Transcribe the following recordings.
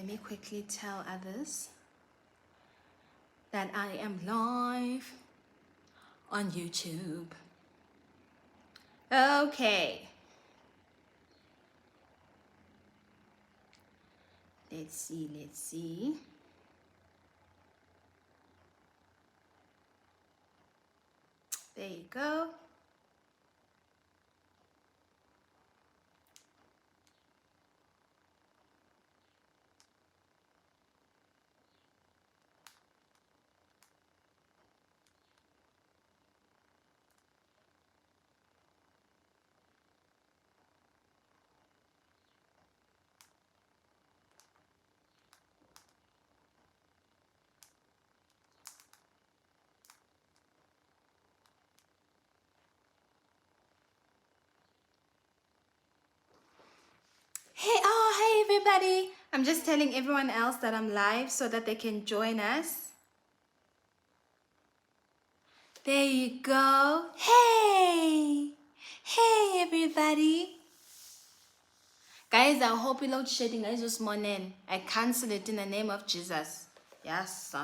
Let me quickly tell others that I am live on YouTube. Okay. Let's see. There you go. Hey everybody. I'm just telling everyone else that I'm live so that they can join us. There you go. Hey everybody. Guys, I hope you load shedding this morning. I cancel it in the name of Jesus. Yes.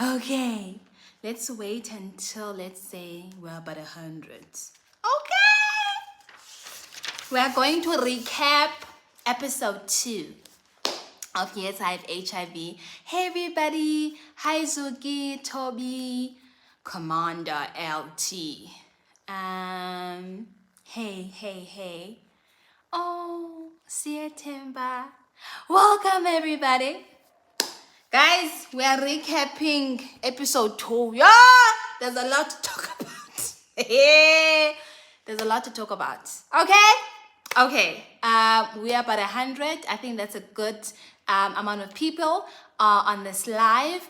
Okay. Let's wait until, let's say, we're about 100. Okay. We are going to recap episode 2 of Yes, I Have HIV. Hey everybody. Hi Zuki, Toby, Commander LT. Hey. Oh, Timba. Welcome everybody. Guys, we are recapping episode 2. Yeah, there's a lot to talk about. There's a lot to talk about. Okay. We are about 100. I think that's a good amount of people on this live.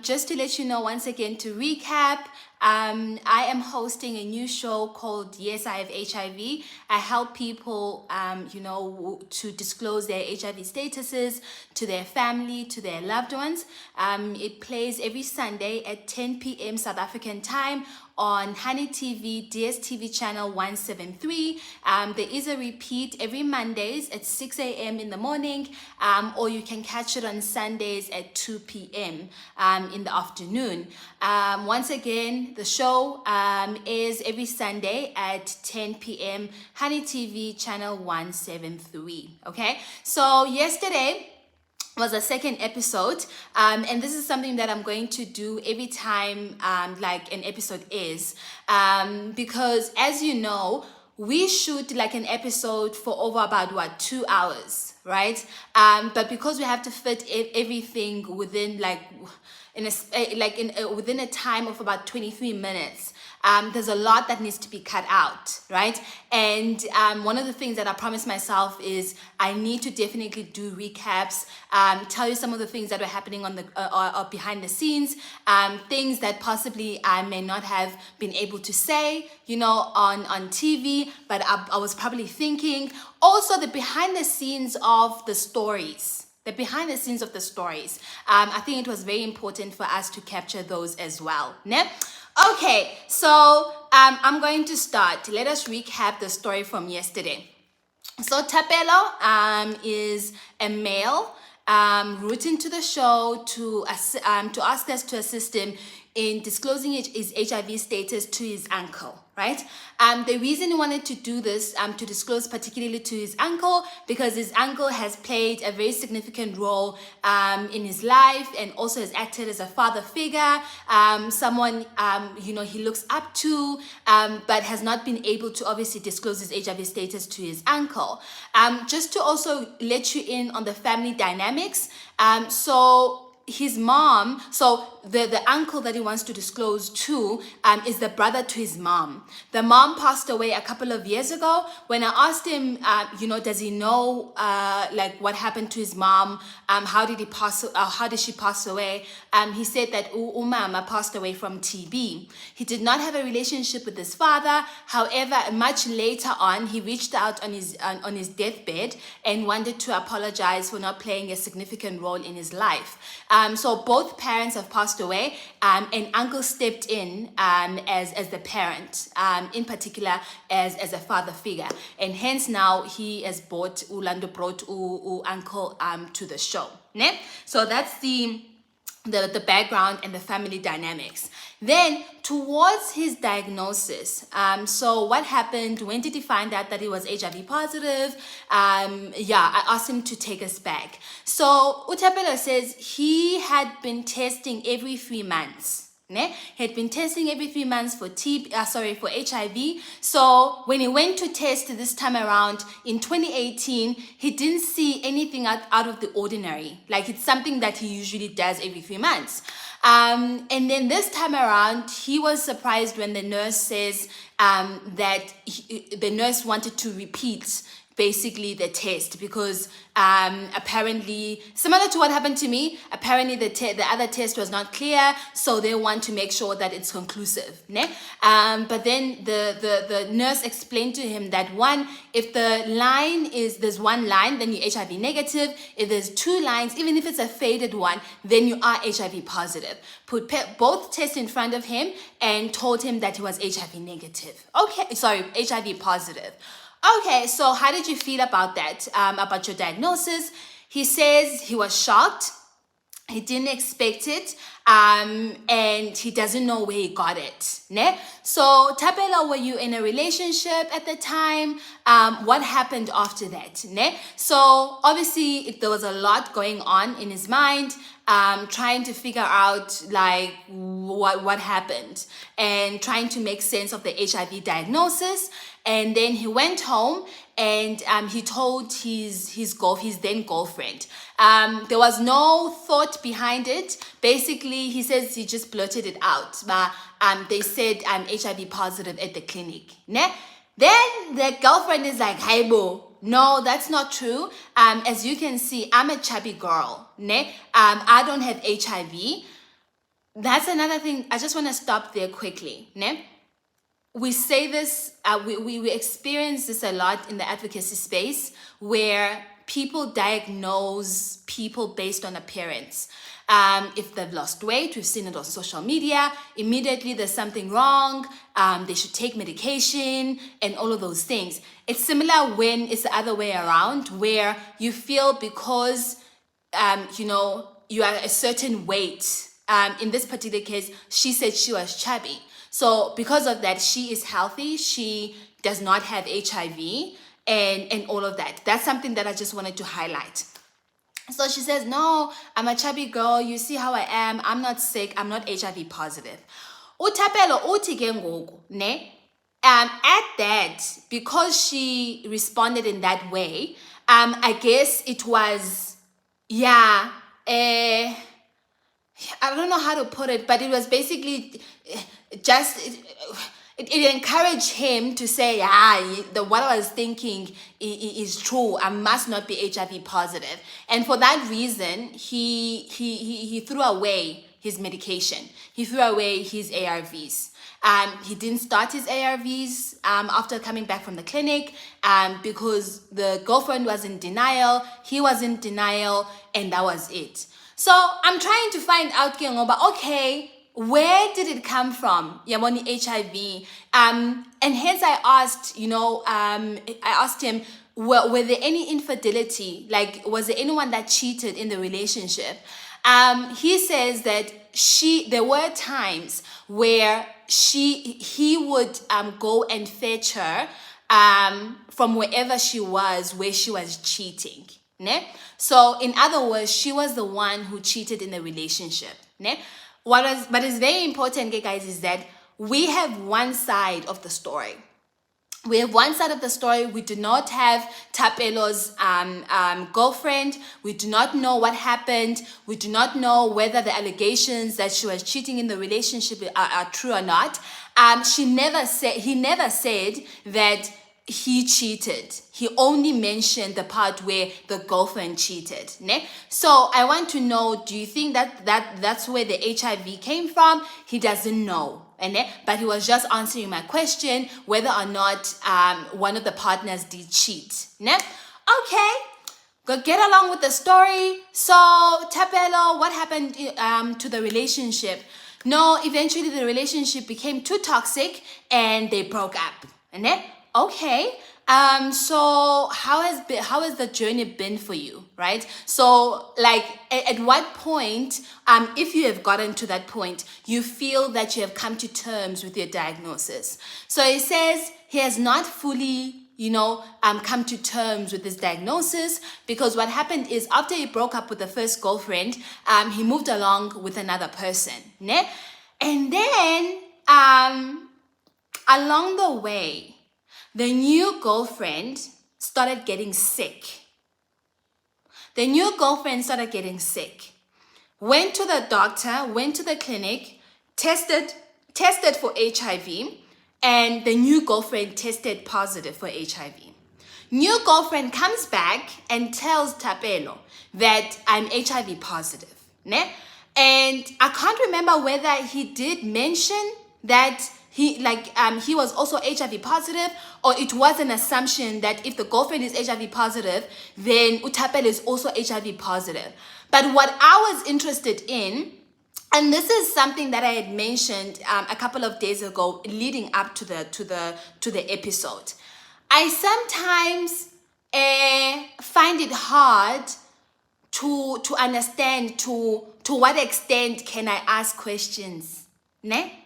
Just to let you know, once again, to recap, I am hosting a new show called Yes, I Have HIV. I help people, to disclose their HIV statuses to their family, to their loved ones. It plays every Sunday at 10 p.m. South African time on Honey TV, DSTV channel 173. There is a repeat every Mondays at 6 a.m. in the morning, or you can catch it on Sundays at 2 p.m. In the afternoon. Once again, the show is every Sunday at 10 p.m. Honey TV channel 173. Okay, so yesterday was a second episode, and this is something that I'm going to do every time like an episode is, because as you know, we shoot like an episode for over about 2 hours, right? But because we have to fit everything within within a time of about 23 minutes, there's a lot that needs to be cut out, right? And one of the things that I promised myself is I need to definitely do recaps, tell you some of the things that were happening on the behind the scenes, things that possibly I may not have been able to say, on TV, but I was probably thinking. Also, the behind the scenes of the stories. I think it was very important for us to capture those as well. Ne? Okay, so I'm going to start. Let us recap the story from yesterday. So Tapelo is a male root into the show to ask us to assist him in disclosing his HIV status to his uncle, right? The reason he wanted to do this, to disclose particularly to his uncle, because his uncle has played a very significant role in his life and also has acted as a father figure, someone, he looks up to, but has not been able to obviously disclose his HIV status to his uncle. Just to also let you in on the family dynamics, so his mom, so the uncle that he wants to disclose to is the brother to his mom. The mom passed away a couple of years ago. When I asked him, does he know what happened to his mom? How did she pass away? He said that Umama passed away from TB. He did not have a relationship with his father. However, much later on, he reached out on his deathbed and wanted to apologize for not playing a significant role in his life. So both parents have passed away, and uncle stepped in as the parent, in particular as a father figure, and hence now he has brought uncle to the show. Ne? So that's the background and the family dynamics. Then towards his diagnosis, so what happened, when did he find out that he was HIV positive? I asked him to take us back. So Utapelo says he had been testing every 3 months. Ne? He had been testing every 3 months for for HIV. So when he went to test this time around in 2018, he didn't see anything out of the ordinary. Like, it's something that he usually does every 3 months. And then this time around, he was surprised when the nurse says that the nurse wanted to repeat basically the test, because apparently, similar to what happened to me, apparently the other test was not clear, so they want to make sure that it's conclusive. Ne? But then the nurse explained to him that if the line there's one line, then you're HIV negative. If there's 2 lines, even if it's a faded one, then you are HIV positive. Put both tests in front of him and told him that he was HIV negative. HIV positive. Okay, so how did you feel about that, about your diagnosis? He says he was shocked. He didn't expect it, and he doesn't know where he got it. Ne? So, Tapela, were you in a relationship at the time? What happened after that? Ne? So, obviously, there was a lot going on in his mind, trying to figure out like what happened and trying to make sense of the HIV diagnosis. And then he went home and he told his then girlfriend. There was no thought behind it. Basically, he says he just blurted it out. But they said I'm HIV positive at the clinic. Ne? Then the girlfriend is like, "Hey boo, no, that's not true. As you can see, I'm a chubby girl. Ne? I don't have HIV." That's another thing. I just want to stop there quickly. Ne? We say this, we experience this a lot in the advocacy space, where people diagnose people based on appearance. If they've lost weight, we've seen it on social media, immediately there's something wrong, they should take medication and all of those things. It's similar when it's the other way around, where you feel because, you are a certain weight. In this particular case, she said she was chubby. So because of that, she is healthy. She does not have HIV and all of that. That's something that I just wanted to highlight. So she says, "No, I'm a chubby girl. You see how I am. I'm not sick. I'm not HIV positive." Utapelo uthi ke ngoku, ne? At that, because she responded in that way, I guess it was, I don't know how to put it, but it was basically just it encouraged him to say, what I was thinking is true. I must not be HIV positive. And for that reason, he threw away his medication. He threw away his ARVs. He didn't start his ARVs after coming back from the clinic because the girlfriend was in denial, he was in denial, and that was it. So I'm trying to find out, okay, where did it come from? Yamoni HIV. And hence I asked, I asked him, were there any infidelity? Like, was there anyone that cheated in the relationship? He says that there were times where he would go and fetch her from wherever she was, where she was cheating. Ne? So in other words, she was the one who cheated in the relationship. Ne? What is very important, guys, is that we have one side of the story. We have one side of the story. We do not have Tapelo's girlfriend. We do not know what happened. We do not know whether the allegations that she was cheating in the relationship are true or not. He never said that he cheated. He only mentioned the part where the girlfriend cheated. Ne? So I want to know, do you think that's where the HIV came from? He doesn't know. But he was just answering my question whether or not one of the partners did cheat. Ne? Okay. Go get along with the story. So, Thapelo, what happened to the relationship? No, eventually the relationship became too toxic and they broke up. And then, okay. So how has the journey been for you, right? So like at what point, if you have gotten to that point, you feel that you have come to terms with your diagnosis. So it says he has not fully come to terms with his diagnosis, because what happened is after he broke up with the first girlfriend, he moved along with another person, ne? And then along the way, the new girlfriend started getting sick. Went to the doctor, went to the clinic, tested for HIV, and the new girlfriend tested positive for HIV. New girlfriend comes back and tells Thapelo that I'm HIV positive. Ne? And I can't remember whether he did mention that he was also HIV positive, or it was an assumption that if the girlfriend is HIV positive, then Thapelo is also HIV positive. But what I was interested in, and this is something that I had mentioned a couple of days ago, leading up to the episode, I sometimes find it hard to understand to what extent can I ask questions, ne?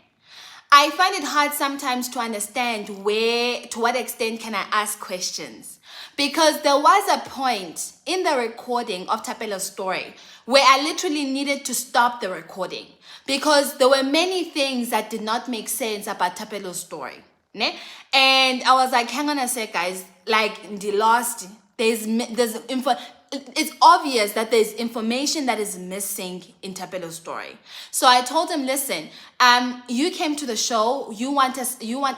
I find it hard sometimes to understand to what extent can I ask questions. Because there was a point in the recording of Thapelo's story where I literally needed to stop the recording, because there were many things that did not make sense about Thapelo's story. Ne? And I was like, hang on a sec, guys. Like, the lost, there's info. It's obvious that there's information that is missing in Thapelo's story. So I told him, listen, you came to the show, you want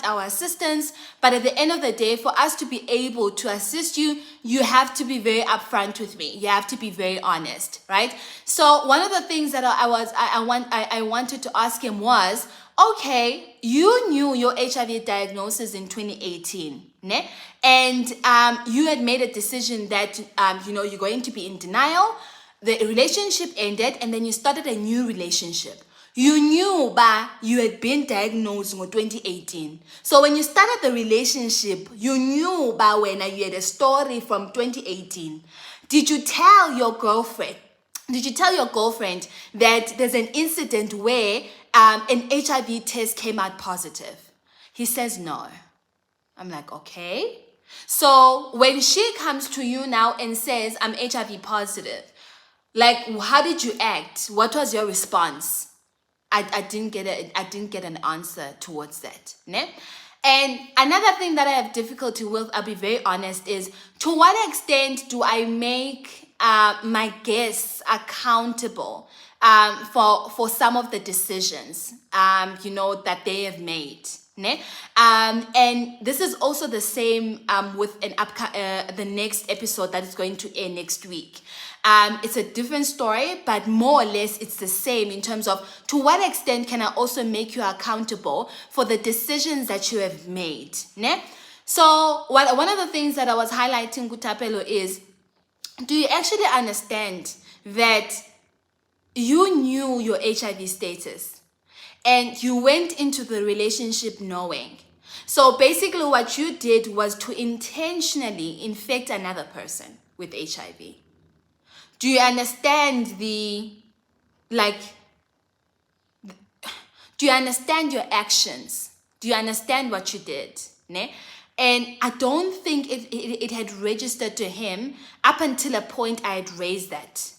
our assistance, but at the end of the day, for us to be able to assist you, you have to be very upfront with me. You have to be very honest, right? So one of the things that I wanted to ask him was, okay, you knew your HIV diagnosis in 2018, ne? And you had made a decision that you're going to be in denial. The relationship ended, and then you started a new relationship. You knew you had been diagnosed in 2018. So when you started the relationship, you knew when you had a story from 2018. Did you tell your girlfriend that there's an incident where an HIV test came out positive? He says no. I'm like, okay. So when she comes to you now and says, I'm HIV positive, like, how did you act? What was your response? I didn't get an answer towards that. Ne? And another thing that I have difficulty with, I'll be very honest, is to what extent do I make my guests accountable for some of the decisions that they have made. Ne? And this is also the same with the next episode that is going to air next week. It's a different story, but more or less it's the same in terms of to what extent can I also make you accountable for the decisions that you have made. Ne? So one of the things that I was highlighting with Thapelo is, do you actually understand that you knew your HIV status? And you went into the relationship knowing. So basically what you did was to intentionally infect another person with HIV. Do you understand do you understand your actions? Do you understand what you did? Ne? And I don't think it had registered to him up until a point I had raised that.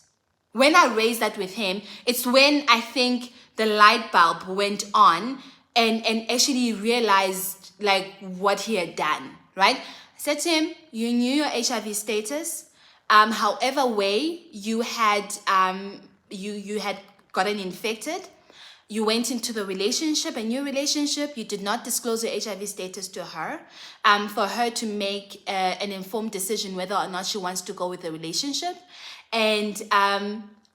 When I raised that with him, it's when I think the light bulb went on and actually realized what he had done, right? I said to him, you knew your HIV status. However way you had you had gotten infected, you went into the relationship, a new relationship, you did not disclose your HIV status to her, for her to make an informed decision whether or not she wants to go with the relationship. And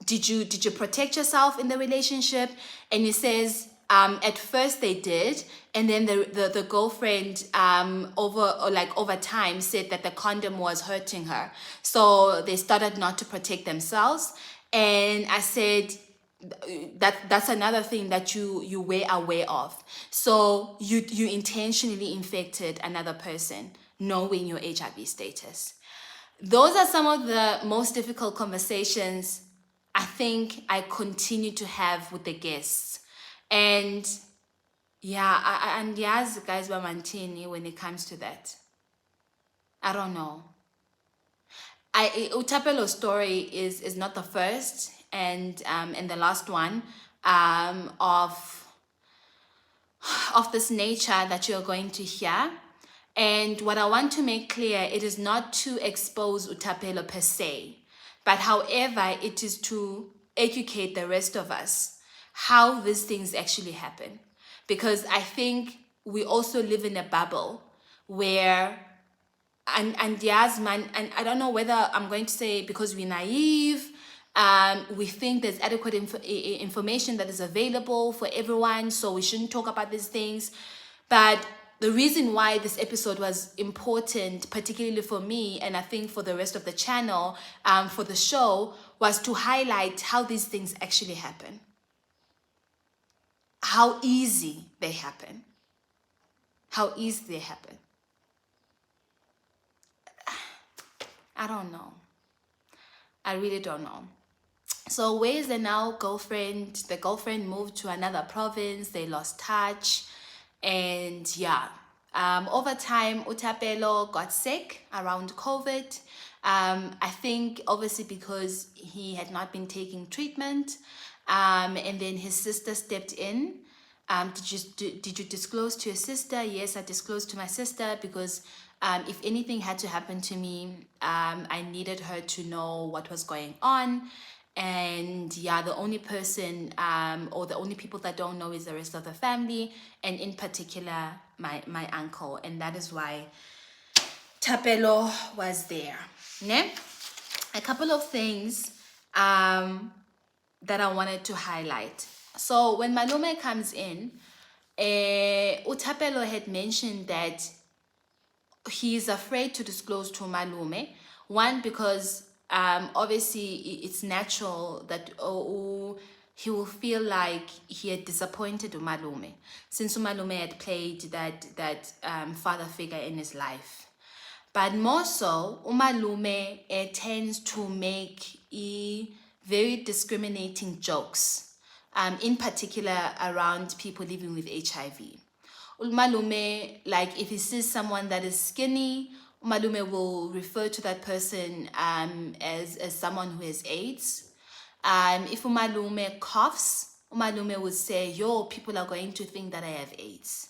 did you protect yourself in the relationship? And he says, At first they did, and then the girlfriend over time said that the condom was hurting her, so they started not to protect themselves. And I said that's another thing that you were aware of. So you intentionally infected another person knowing your HIV status. Those are some of the most difficult conversations I think I continue to have with the guests. And yeah, and yes, guys, Bamantini, when it comes to that, I don't know. Utapelo's story is not the first and the last one of this nature that you're going to hear. And what I want to make clear, it is not to expose Utapelo per se, but however, it is to educate the rest of us how these things actually happen. Because I think we also live in a bubble where, and Yasman, and I don't know whether I'm going to say because we're naive, we think there's adequate information that is available for everyone, so we shouldn't talk about these things. But the reason why this episode was important, particularly for me, and I think for the rest of the channel, for the show, was to highlight how these things actually happen. How easy they happen. How easy they happen. I don't know. I really don't know. So where is the now girlfriend? The girlfriend moved to another province. They lost touch. And yeah, over time, Utapelo got sick around COVID. I think obviously because he had not been taking treatment. And then his sister stepped in. Did you disclose to your sister? Yes, I disclosed to my sister because if anything had to happen to me, I needed her to know what was going on. And yeah, the only person or the only people that don't know is the rest of the family, and in particular my uncle. And that is why Tapelo was there. Ne? A couple of things that I wanted to highlight. So when Malume comes in, Utapelo had mentioned that he is afraid to disclose to Malume. One, because obviously it's natural that he will feel like he had disappointed Umalume, since Umalume had played that father figure in his life. But more so, Umalume tends to make very discriminating jokes, in particular around people living with HIV. Umalume, like if he sees someone that is skinny, Umalume will refer to that person as someone who has AIDS. If Umalume coughs, Umalume would say, yo, people are going to think that I have AIDS.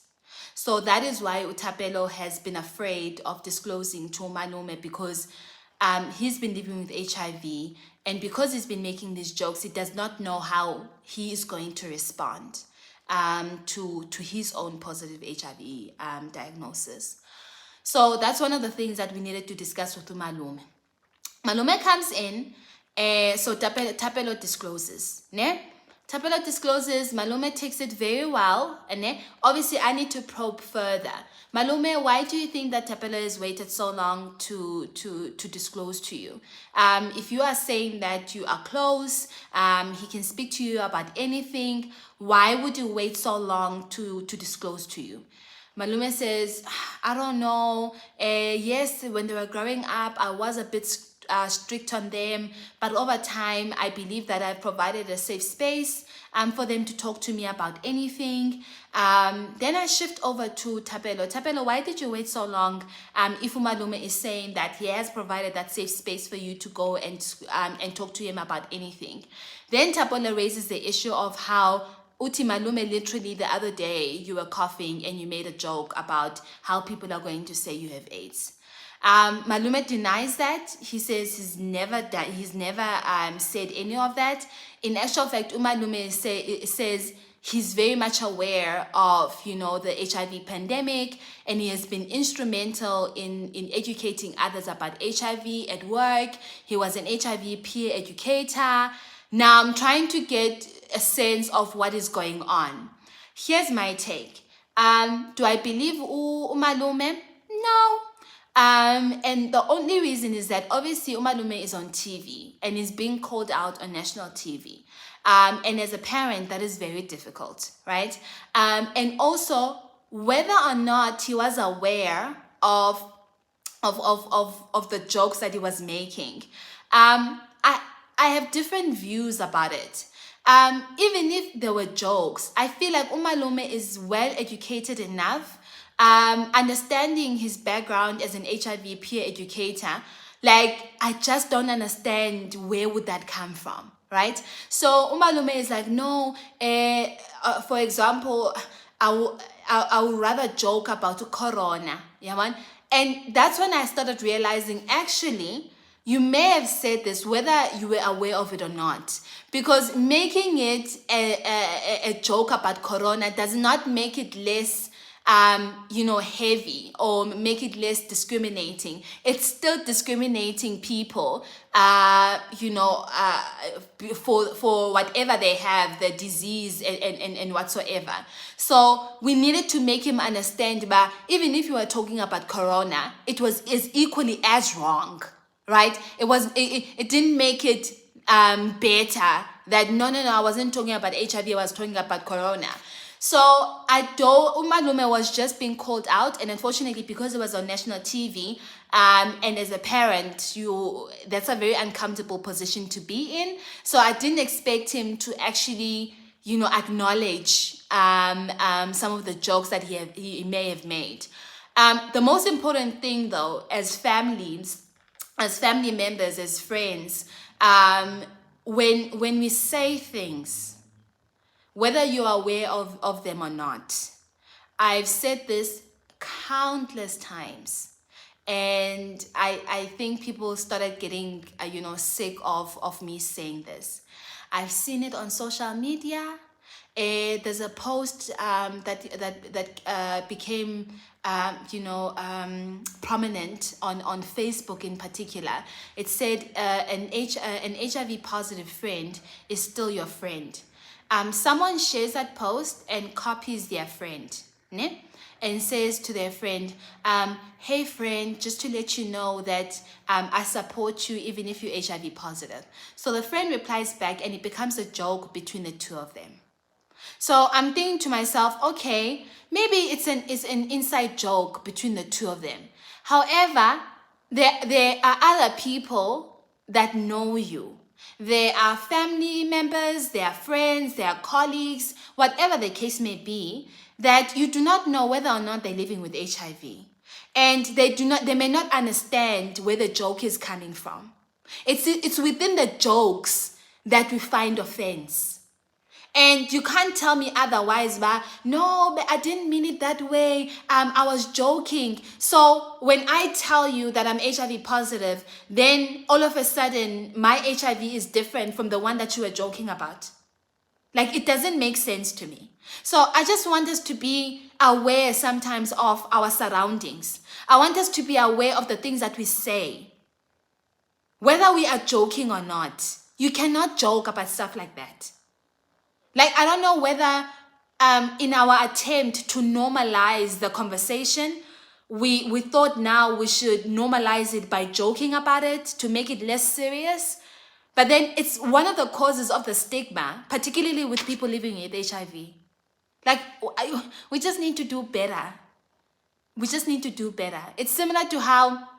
So that is why Utapelo has been afraid of disclosing to Umalume, because he's been living with HIV, and because he's been making these jokes, he does not know how he is going to respond to his own positive HIV diagnosis. So that's one of the things that we needed to discuss with Malume. Malume comes in, so Tapelo discloses. Ne? Tapelo discloses, Malume takes it very well. And obviously I need to probe further. Malume, why do you think that Tapelo has waited so long to disclose to you? If you are saying that you are close, he can speak to you about anything, why would you wait so long to disclose to you? Malume says, I don't know. Yes, when they were growing up, I was a bit strict on them, but over time, I believe that I've provided a safe space for them to talk to me about anything. Then I shift over to Tapelo. Tapelo, why did you wait so long? If Malume is saying that he has provided that safe space for you to go and talk to him about anything. Then Tapelo raises the issue of how Uti Malume, literally the other day, you were coughing and you made a joke about how people are going to say you have AIDS. Malume denies that. He says he's never said any of that. In actual fact, Umalume says he's very much aware of, the HIV pandemic, and he has been instrumental in educating others about HIV at work. He was an HIV peer educator. Now I'm trying to get a sense of what is going on. Here's my take. Do I believe umalume? No. And the only reason is that obviously umalume is on TV and is being called out on national TV. And as a parent, that is very difficult, right? And also, whether or not he was aware of the jokes that he was making, I have different views about it. Even if there were jokes, I feel like umalume is well educated enough, understanding his background as an HIV peer educator. Like, I just don't understand where would that come from, right? So umalume is like, no, for example, I would rather joke about corona, yeah, man. And that's when I started realizing, actually, you may have said this whether you were aware of it or not, because making it a joke about corona does not make it less heavy or make it less discriminating. It's still discriminating people, for whatever they have, the disease and whatsoever. So we needed to make him understand, but even if you were talking about corona, is equally as wrong, right? It didn't make it better that no, I wasn't talking about HIV, I was talking about corona. So umalume was just being called out, and unfortunately, because it was on national TV, and as a parent, that's a very uncomfortable position to be in. So I didn't expect him to actually, acknowledge some of the jokes that he may have made. The most important thing, though, as family members, as friends, when we say things, whether you're aware of them or not, I've said this countless times, and I think people started getting sick of me saying this. I've seen it on social media. There's a post that became prominent on Facebook in particular. It said an HIV positive friend is still your friend. Someone shares that post and copies their friend, ne? And says to their friend, hey friend, just to let you know that I support you even if you're HIV positive. So the friend replies back, and it becomes a joke between the two of them. So I'm thinking to myself, okay, maybe it's an inside joke between the two of them. However, there are other people that know you. There are family members, there are friends, there are colleagues, whatever the case may be, that you do not know whether or not they're living with HIV. And they may not understand where the joke is coming from. It's within the jokes that we find offense. And you can't tell me otherwise, but no, but I didn't mean it that way. I was joking. So when I tell you that I'm HIV positive, then all of a sudden my HIV is different from the one that you were joking about. Like, it doesn't make sense to me. So I just want us to be aware sometimes of our surroundings. I want us to be aware of the things that we say. Whether we are joking or not, you cannot joke about stuff like that. Like, I don't know whether in our attempt to normalize the conversation, we thought now we should normalize it by joking about it to make it less serious. But then it's one of the causes of the stigma, particularly with people living with HIV. Like, we just need to do better. We just need to do better. It's similar to how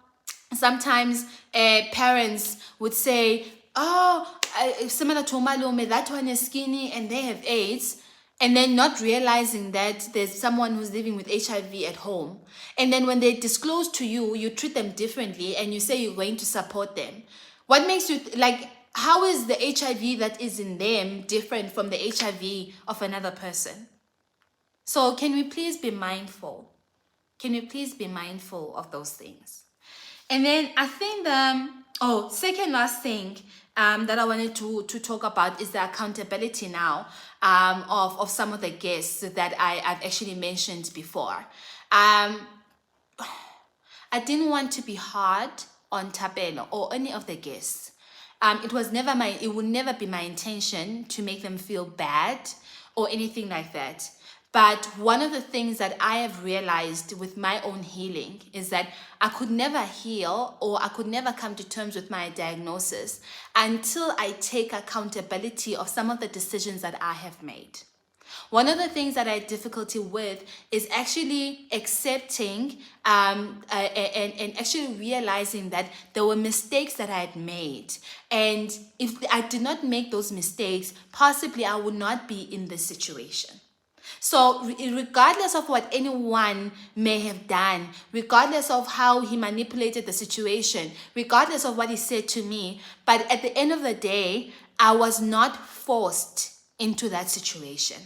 sometimes parents would say, oh, similar to umalume, that one is skinny and they have AIDS, and then not realizing that there's someone who's living with HIV at home. And then when they disclose to you, you treat them differently and you say you're going to support them. What makes you, how is the HIV that is in them different from the HIV of another person? So can we please be mindful? Can we please be mindful of those things? And then I think second last thing that I wanted to talk about is the accountability now of some of the guests that I've actually mentioned before. I didn't want to be hard on Thapelo or any of the guests. It would never be my intention to make them feel bad or anything like that. But one of the things that I have realized with my own healing is that I could never heal, or I could never come to terms with my diagnosis until I take accountability of some of the decisions that I have made. One of the things that I had difficulty with is actually accepting and actually realizing that there were mistakes that I had made. And if I did not make those mistakes, possibly I would not be in this situation. So regardless of what anyone may have done, regardless of how he manipulated the situation, regardless of what he said to me, but at the end of the day, I was not forced into that situation.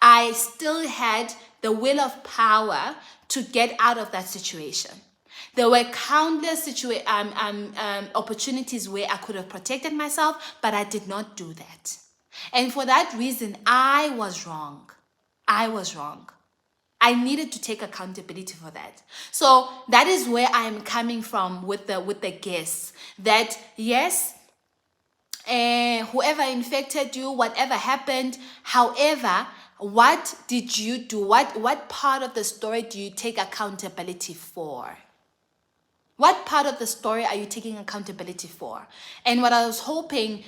I still had the will of power to get out of that situation. There were countless opportunities where I could have protected myself, but I did not do that. And for that reason, I was wrong. I was wrong. I needed to take accountability for that. So that is where I am coming from with the guests. That yes, whoever infected you, whatever happened, however, what did you do? What part of the story do you take accountability for? What part of the story are you taking accountability for? And what I was hoping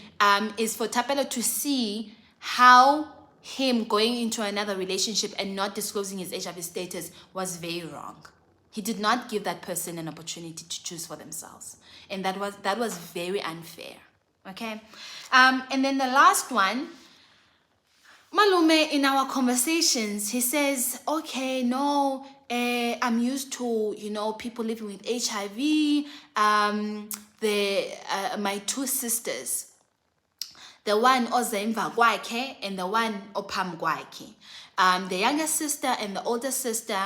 is for Thapelo to see how him going into another relationship and not disclosing his HIV status was very wrong. He did not give that person an opportunity to choose for themselves. And that was very unfair. Okay? And then the last one, Malume, in our conversations, he says, okay, no, I'm used to, people living with HIV. My two sisters, the one ozemva kwakhe and the one opam kwakhe. The younger sister and the older sister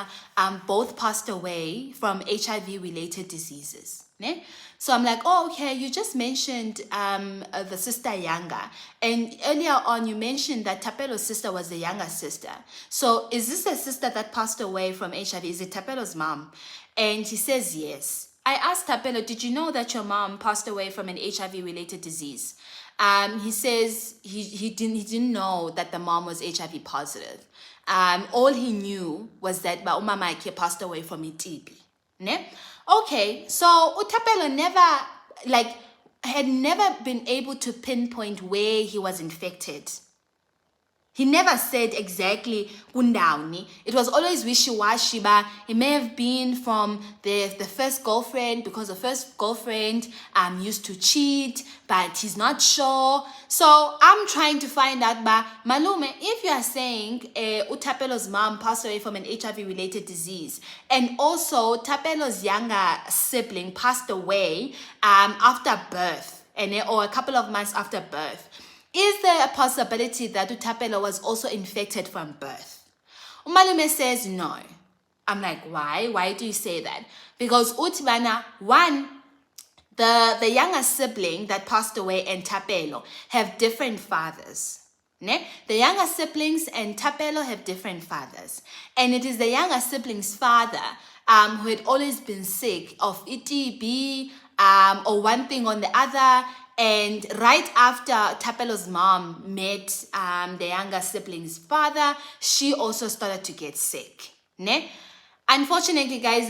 both passed away from HIV-related diseases. Ne? So I'm like, oh, okay, you just mentioned the sister younger. And earlier on, you mentioned that Thapelo's sister was the younger sister. So is this the sister that passed away from HIV? Is it Thapelo's mom? And he says, yes. I asked Thapelo, did you know that your mom passed away from an HIV-related disease? He says he didn't know that the mom was HIV positive. All he knew was that Umama passed away from TB. Ne? Okay, so Thapelo had never been able to pinpoint where he was infected. He never said exactly kundauni. It was always wishy-washy, but it may have been from the first girlfriend, because the first girlfriend used to cheat, but he's not sure. So I'm trying to find out, but Malume, if you are saying Thapelo's mom passed away from an HIV-related disease, and also Thapelo's younger sibling passed away after birth, or a couple of months after birth, is there a possibility that Thapelo was also infected from birth? Umalume says no. I'm like, why? Why do you say that? Because Utibana, one, the younger sibling that passed away and Thapelo have different fathers. Ne? The younger siblings and Thapelo have different fathers. And it is the younger sibling's father who had always been sick of TB or one thing or the other. And right after Thapelo's mom met the younger sibling's father, she also started to get sick. Ne? Unfortunately, guys,